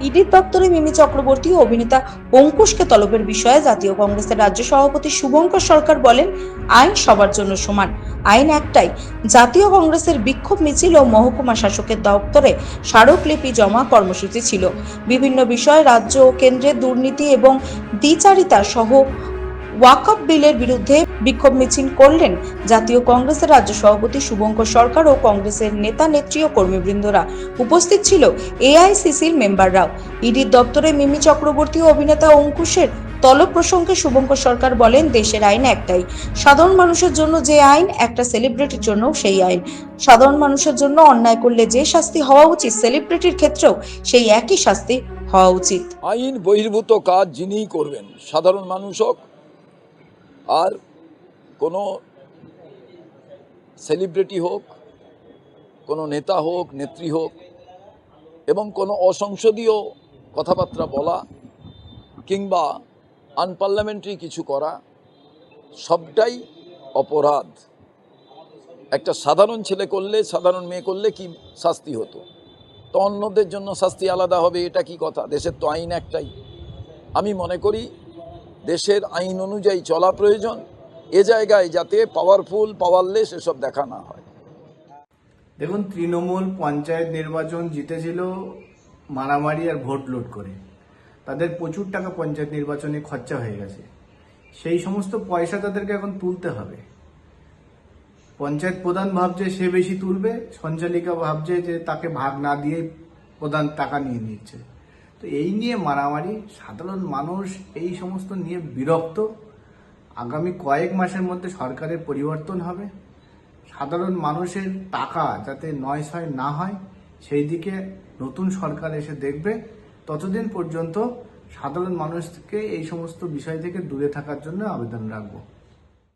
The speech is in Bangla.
ইডির দপ্তরে মিমি চক্রবর্তী ও অভিনেতা অঙ্কুশকে তলবের বিষয়ে জাতীয় কংগ্রেসের রাজ্য সভাপতি শুভঙ্কর সরকার বলেন, আইন সবার জন্য সমান, আইন একটাই। জাতীয় কংগ্রেসের বিক্ষোভ মিছিল ও মহকুমা শাসকের দপ্তরে স্মারকলিপি জমা কর্মসূচি ছিল। বিভিন্ন বিষয়ে রাজ্য ও কেন্দ্রের দুর্নীতি এবং দ্বিচারিতা সহ ওয়াকফ বিলের বিরুদ্ধে বিক্ষোভ মিছিল করলেন জাতীয় কংগ্রেসের রাজ্য সভাপতি শুভঙ্কর সরকার ও কংগ্রেসের নেতা নেত্রী ও কর্মীবৃন্দরা। উপস্থিত ছিল এআইসিসির মেম্বাররাও। ইডির দপ্তরে মিমি চক্রবর্তী ও অভিনেতা অঙ্কুশের তলব প্রসঙ্গে শুভঙ্কর সরকার বলেন, দেশের আইন একটাই। সাধারণ মানুষের জন্য যে আইন, একটা সেলিব্রিটির জন্য সেই আইন। সাধারণ মানুষের জন্য অন্যায় করলে যে শাস্তি হওয়া উচিত, সেলিব্রিটির ক্ষেত্রেও সেই একই শাস্তি হওয়া উচিত। আইন বহির্ভূত কাজ যিনিই করবেন, সাধারণ মানুষ হোক আর কোনো সেলিব্রিটি হোক, কোনো নেতা হোক, নেত্রী হোক, এবং কোনো অসংসদীয় কথাবার্তা বলা কিংবা আনপার্লামেন্টারি কিছু করা, সবটাই অপরাধ। একটা সাধারণ ছেলে করলে, সাধারণ মেয়ে করলে কি শাস্তি হতো, তো অন্যদের জন্য শাস্তি আলাদা হবে, এটা কি কথা? দেশের তো আইন একটাই। আমি মনে করি দেশের আইন অনুযায়ী চলা প্রয়োজন। এ জায়গায় যাতে পাওয়ারফুল পাওয়ারলেস এসব দেখা না হয়। দেখুন, তৃণমূল পঞ্চায়েত নির্বাচন জিতেছিল মারামারি আর ভোট লুট করে। তাদের প্রচুর টাকা পঞ্চায়েত নির্বাচনে খরচা হয়ে গেছে। সেই সমস্ত পয়সা তাদেরকে এখন তুলতে হবে। পঞ্চায়েত প্রধান ভাবছে সে বেশি তুলবে, সঞ্চালিকা ভাবছে যে তাকে ভাগ না দিয়ে প্রধান টাকা নিয়ে নিচ্ছে। তো এই নিয়ে মারামারি, সাধারণ মানুষ এই সমস্ত নিয়ে বিরক্ত। আগামী কয়েক মাসের মধ্যে সরকারের পরিবর্তন হবে। সাধারণ মানুষের টাকা যাতে নয় না হয়, সেই দিকে নতুন সরকার এসে দেখবে। ততদিন পর্যন্ত সাধারণ মানুষকে এই সমস্ত বিষয় থেকে দূরে থাকার জন্য আবেদন রাখবো।